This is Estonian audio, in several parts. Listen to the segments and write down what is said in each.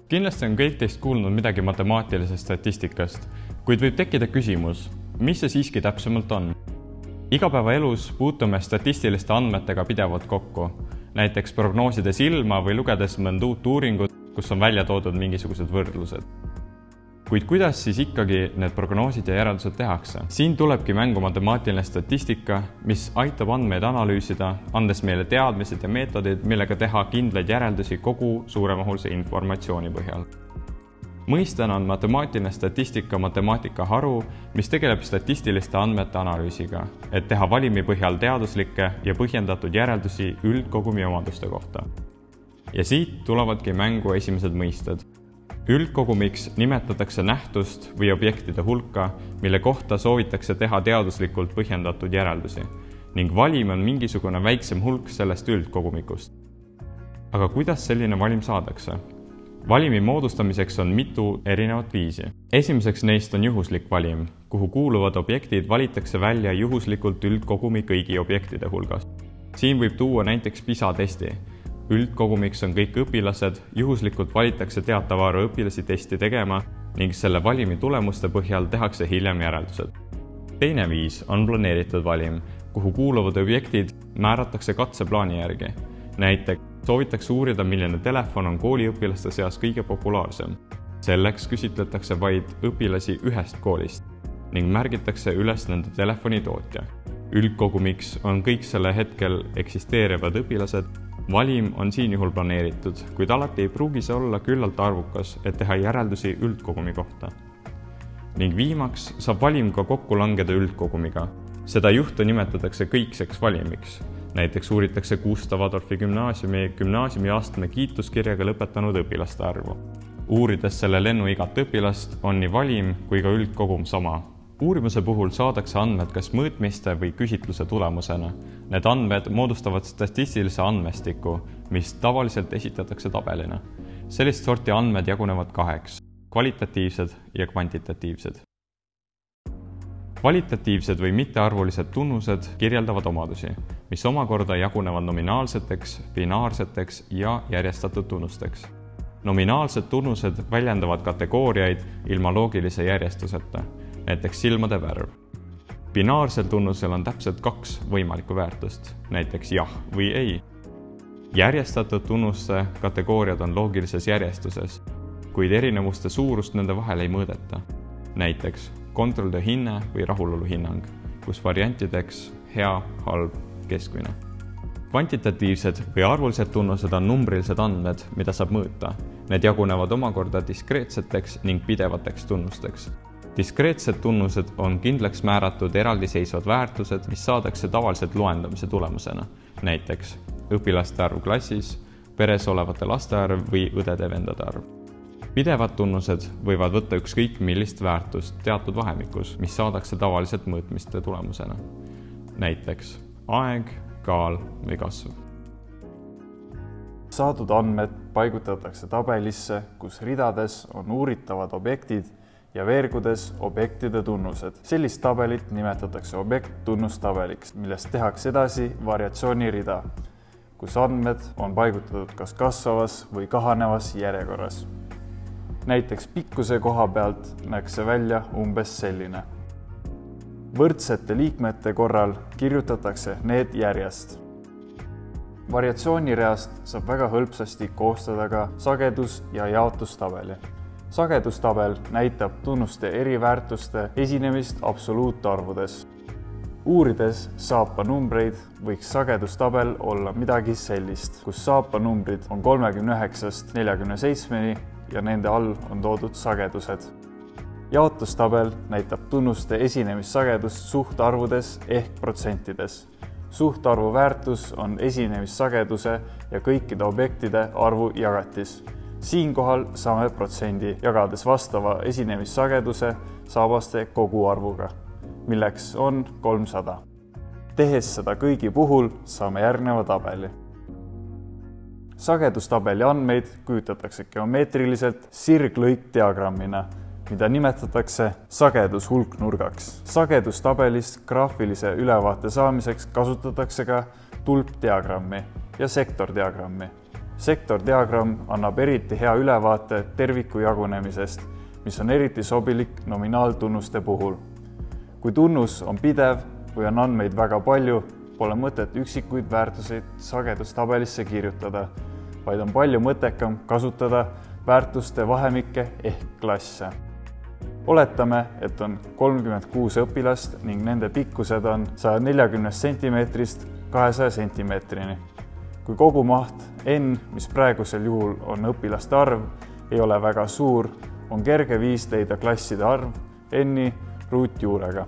Kindlasti on kõik teist kuulnud midagi matemaatilisest statistikast, kuid võib tekkida küsimus, mis see siiski täpsemalt on? Igapäevaelus puutume statistiliste andmetega pidevalt kokku, näiteks prognoosides ilma või lugedes mõnda uut uuringut, kus on välja toodud mingisugused võrdlused. Kuid kuidas siis ikkagi need prognoosid ja järeldused tehakse? Siin tulebki mängu matemaatiline statistika, mis aitab andmeid analüüsida, andes meile teadmised ja meetodid, millega teha kindlaid järeldusi kogu suuremahulise informatsiooni põhjal. Mõistena on matemaatiline statistika matemaatika-haru, mis tegeleb statistiliste andmete analüüsiga, et teha valimi põhjal teaduslikke ja põhjendatud järeldusi üldkogumi omaduste kohta. Ja siit tulevadki mängu esimesed mõisted. Üldkogumiks nimetatakse nähtust või objektide hulka, mille kohta soovitakse teha teaduslikult põhjendatud järeldusi, ning valim on mingisugune väiksem hulk sellest üldkogumikust. Aga kuidas selline valim saadakse? Valimi moodustamiseks on mitu erinevat viisi. Esimeseks neist on juhuslik valim, kuhu kuuluvad objektid valitakse välja juhuslikult üldkogumi kõigi objektide hulgas. Siin võib tuua näiteks PISA testi. Üldkogumiks on kõik õpilased, juhuslikult valitakse teatava arvu õpilasi testi tegema ning selle valimi tulemuste põhjal tehakse hiljem järeldused. Teine viis on planeeritud valim, kuhu kuuluvad objektid määratakse katseplaani järgi. Näiteks soovitakse uurida, milline telefon on kooliõpilaste seas kõige populaarsem. Selleks küsitletakse vaid õpilasi ühest koolist ning märgitakse üles nende telefonitootja. Üldkogumiks on kõik selle hetkel eksisteerivad õpilased. Valim on siin juhul planeeritud, kuid alati ei pruugi see olla küllalt arvukas, et teha järeldusi üldkogumi kohta. Ning viimaks saab valim ka kokku langeda üldkogumiga. Seda juhtu nimetatakse kõikseks valimiks. Näiteks uuritakse Gustav Adolfi gümnaasiumiastme kiituskirjaga lõpetanud õpilaste arvu. Uurides selle lennu igat õpilast on nii valim kui ka üldkogum sama. Uurimuse puhul saadakse andmed kas mõõtmiste või küsitluse tulemusena. Need andmed moodustavad statistilise andmestiku, mis tavaliselt esitatakse tabelina. Sellist sorti andmed jagunevad kaheks, kvalitatiivsed ja kvantitatiivsed. Kvalitatiivsed või mittearvulised tunnused kirjeldavad omadusi, mis omakorda jagunevad nominaalseteks, binaarseteks ja järjestatud tunnusteks. Nominaalsed tunnused väljendavad kategooriaid ilma loogilise järjestuseta, näiteks silmade värv. Binaarsel tunnusel on täpselt 2 võimalikku väärtust, näiteks jah või ei. Järjestatud tunnuste kategooriad on loogilises järjestuses, kuid erinevuste suurust nende vahel ei mõõdeta. Näiteks kontrolltöö hinne või rahulolu hinnang, kus variantideks hea, halb, keskmine. Kvantitatiivsed või arvulised tunnused on numbrilised andmed, mida saab mõõta. Need jagunevad omakorda diskreetseteks ning pidevateks tunnusteks. Diskreetsed tunnused on kindlaks määratud eraldiseisvad väärtused, mis saadakse tavaliselt loendamise tulemusena. Näiteks õpilaste arv klassis, peres olevate laste arv või õdede-vendade arv. Pidevad tunnused võivad võtta ükskõik millist väärtust teatud vahemikus, mis saadakse tavaliselt mõõtmiste tulemusena. Näiteks aeg, kaal või kasv. Saadud andmed paigutatakse tabelisse, kus ridades on uuritavad objektid ja veergudes objektide tunnused. Sellist tabelit nimetatakse objekt-tunnustabeliks, millest tehakse edasi variatsioonirida, kus andmed on paigutatud kas kasvavas või kahanevas järjekorras. Näiteks pikkuse koha pealt näeks see välja umbes selline. Võrdsete liikmete korral kirjutatakse need järjest. Variatsioonireast saab väga hõlpsasti koostada ka sagedus- ja jaotustabeli. Sagedustabel näitab tunnuste eriväärtuste esinemist absoluutarvudes. Uurides saapanumbreid võiks sagedustabel olla midagi sellist, kus saapanumbrid on 39-st 47-ni ja nende all on toodud sagedused. Jaotustabel näitab tunnuste esinemissagedust suhtarvudes ehk protsentides. Suhtarvu väärtus on esinemissageduse ja kõikide objektide arvu jagatis. Siinkohal saame protsendi, jagades vastava esinemissageduse saabaste koguarvuga, milleks on 300. Tehes seda kõigi puhul saame järgneva tabeli. Sagedustabeli andmeid kujutatakse geomeetriliselt sirglõikdiagrammina, mida nimetatakse sagedushulknurgaks. Sagedustabelist graafilise ülevaate saamiseks kasutatakse ka tulpdiagrammi ja sektordiagrammi. sektordiagramm annab eriti hea ülevaate terviku jagunemisest, mis on eriti sobilik nominaaltunnuste puhul. Kui tunnus on pidev või on andmeid väga palju, pole mõtet üksikuid väärtuseid sagedustabelisse kirjutada, vaid on palju mõttekam kasutada väärtuste vahemikke ehk klasse. Oletame, et on 36 õpilast ning nende pikkused on 140 cm 200 cm. Kui kogumaht n, mis praegusel juhul on õpilaste arv, ei ole väga suur, on kerge viis leida klasside arv n-i ruutjuurega.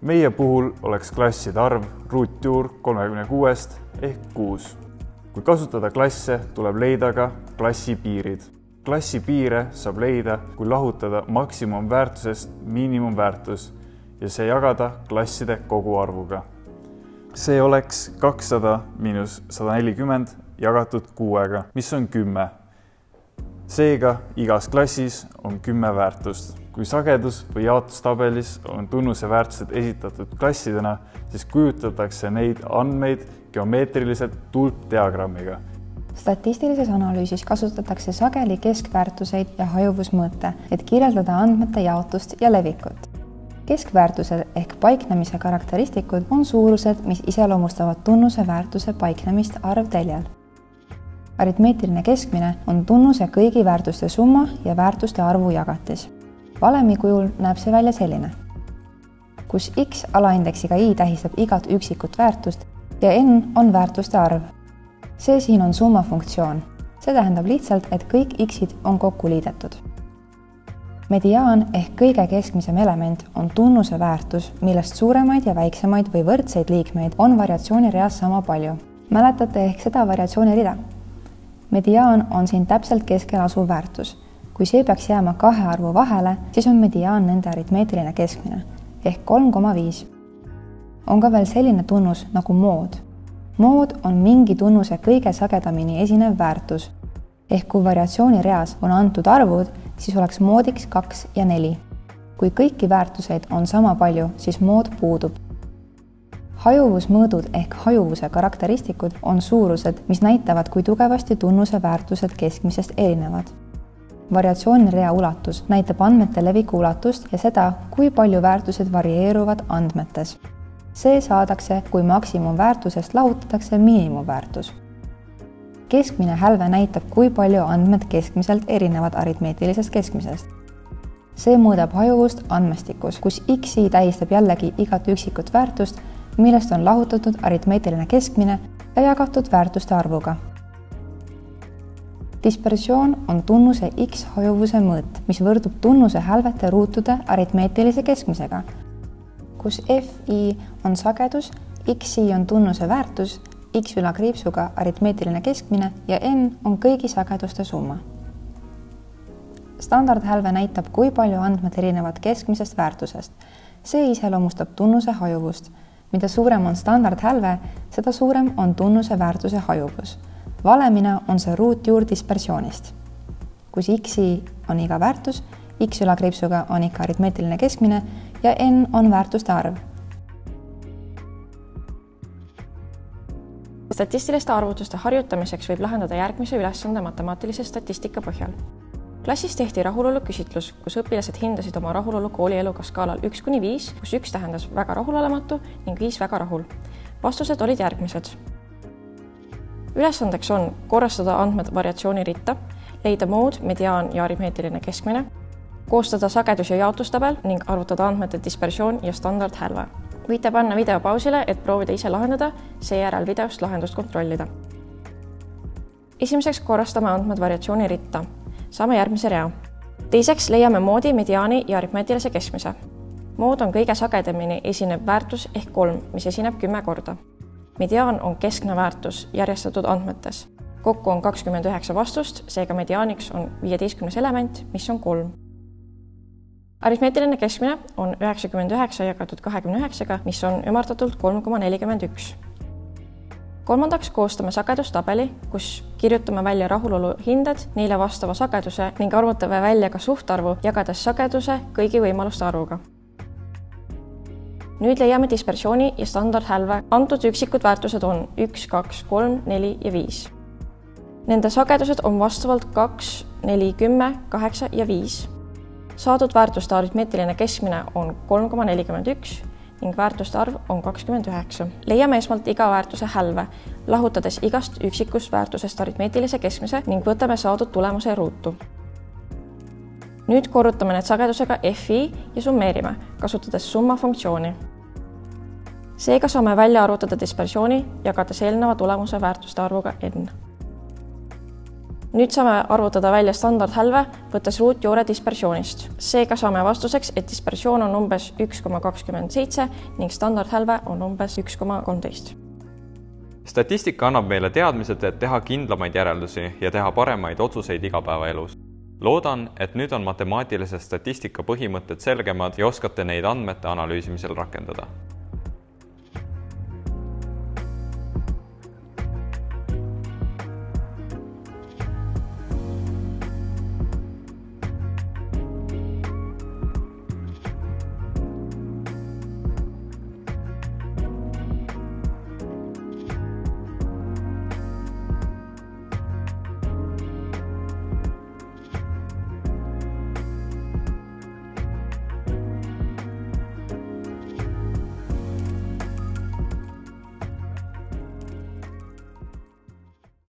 Meie puhul oleks klasside arv ruutjuur 36 ehk 6. Kui kasutada klasse, tuleb leida ka klassi piirid. Klassi piire saab leida, kui lahutada maksimumväärtusest miinimumväärtus ja see jagada klasside koguarvuga. See oleks 200 miinus 140 jagatud 6-ga, mis on 10. Seega igas klassis on 10 väärtust. Kui sagedus- või jaotustabelis on tunnuse väärtused esitatud klassidena, siis kujutatakse neid andmeid geomeetriliselt tulpdiagrammiga. Statistilises analüüsis kasutatakse sageli keskväärtuseid ja hajuvusmõõte, et kirjeldada andmete jaotust ja levikut. Keskväärtused ehk paiknemise karakteristikud on suurused, mis iseloomustavad tunnuse väärtuse paiknemist arvteljel. Aritmeetiline keskmine on tunnuse kõigi väärtuste summa ja väärtuste arvu jagatis. Valemi kujul näeb see välja selline, kus x alaindeksiga i tähistab igat üksikut väärtust ja n on väärtuste arv. See siin on summa funktsioon. See tähendab lihtsalt, et kõik x-id on kokku liidetud. Mediaan ehk kõige keskmisem element on tunnuse väärtus, millest suuremaid ja väiksemaid või võrdseid liikmeid on variatsioonireas sama palju. Mäletate ehk seda variatsioonirida? Mediaan on siin täpselt keskel asuv väärtus. Kui see peaks jääma kahe arvu vahele, siis on mediaan nende aritmeetiline keskmine ehk 3,5. On ka veel selline tunnus nagu mood. Mood on mingi tunnuse kõige sagedamini esinev väärtus, ehk kui variatsioonireas on antud arvud, siis oleks moodiks 2 ja 4. Kui kõiki väärtuseid on sama palju, siis mood puudub. Hajuvusmõõdud ehk hajuvuse karakteristikud on suurused, mis näitavad, kui tugevasti tunnuse väärtused keskmisest erinevad. Variatsioonirea ulatus näitab andmete leviku ulatust ja seda, kui palju väärtused varieeruvad andmetes. See saadakse, kui maksimumväärtusest lahutatakse miinimumväärtus. Keskmine hälve näitab, kui palju andmed keskmiselt erinevad aritmeetilisest keskmisest. See mõõdab hajuvust andmestikus, kus x-i tähistab jällegi igat üksikut väärtust, millest on lahutatud aritmeetiline keskmine ja jagatud väärtuste arvuga. Dispersioon on tunnuse x hajuvuse mõõt, mis võrdub tunnuse hälvete ruutude aritmeetilise keskmisega, kus fi on sagedus, xi on tunnuse väärtus, x üla kriipsuga aritmeetiline keskmine ja n on kõigi sageduste summa. Standardhälve näitab, kui palju andmed erinevad keskmisest väärtusest. See iseloomustab tunnuse hajuvust. Mida suurem on standardhälve, seda suurem on tunnuse väärtuse hajuvus. Valemina on see ruutjuur dispersioonist, kus xi on iga väärtus, x üla kriipsuga on ikka aritmeetiline keskmine ja n on väärtuste arv. Statistiliste arvutuste harjutamiseks võib lahendada järgmise ülesande matemaatilise statistika põhjal. Klassis tehti rahulolu küsitlus, kus õpilased hindasid oma rahulolu koolieluga skaalal 1–5, kus 1 tähendas väga rahulolematu ning 5 väga rahul. Vastused olid järgmised. Ülesandeks on korrastada andmed variatsiooniritta, leida mood, mediaan ja aritmeetiline keskmine, koostada sagedus- ja jaotustabel ning arvutada andmete dispersioon ja standardhälve. Võite panna video pausile, et proovida ise lahendada, seejärel videost lahendust kontrollida. Esimeseks korrastame andmed variatsiooniritta. Saame järgmise rea. Teiseks leiame moodi, mediaani ja aritmeetilise keskmise. Mood on kõige sagedamini esinev väärtus ehk 3, mis esineb 10 korda. Mediaan on keskne väärtus järjestatud andmetes. Kokku on 29 vastust, seega mediaaniks on 15 element, mis on 3. Aritmeetiline keskmine on 99 jagatud 29, mis on ümardatult 3,41. Kolmandaks koostame sagedustabeli, kus kirjutame välja rahulolu hinded, neile vastava sageduse ning arvutame välja ka suhtarvu, jagades sageduse kõigi võimaluste arvuga. Nüüd leiame dispersiooni ja standardhälve. Antud üksikud väärtused on 1, 2, 3, 4 ja 5. Nende sagedused on vastavalt 2, 4, 10, 8 ja 5. Saadud väärtuste aritmeetiline keskmine on 3,41 ning väärtuste arv on 29. Leiame esmalt iga väärtuse hälve, lahutades igast üksikust väärtusest aritmeetilise keskmise ning võtame saadud tulemuse ruutu. Nüüd korrutame need sagedusega fi ja summeerime, kasutades summa funktsiooni. Seega saame välja arvutada dispersiooni, jagades eelneva tulemuse väärtuste arvuga n. Nüüd saame arvutada välja standardhälve, võttes ruutjoore dispersioonist. Seega saame vastuseks, et dispersioon on umbes 1,27 ning standardhälve on umbes 1,13. Statistika annab meile teadmised, et teha kindlamaid järeldusi ja teha paremaid otsuseid igapäevaelus. Loodan, et nüüd on matemaatilise statistika põhimõtted selgemad ja oskate neid andmete analüüsimisel rakendada.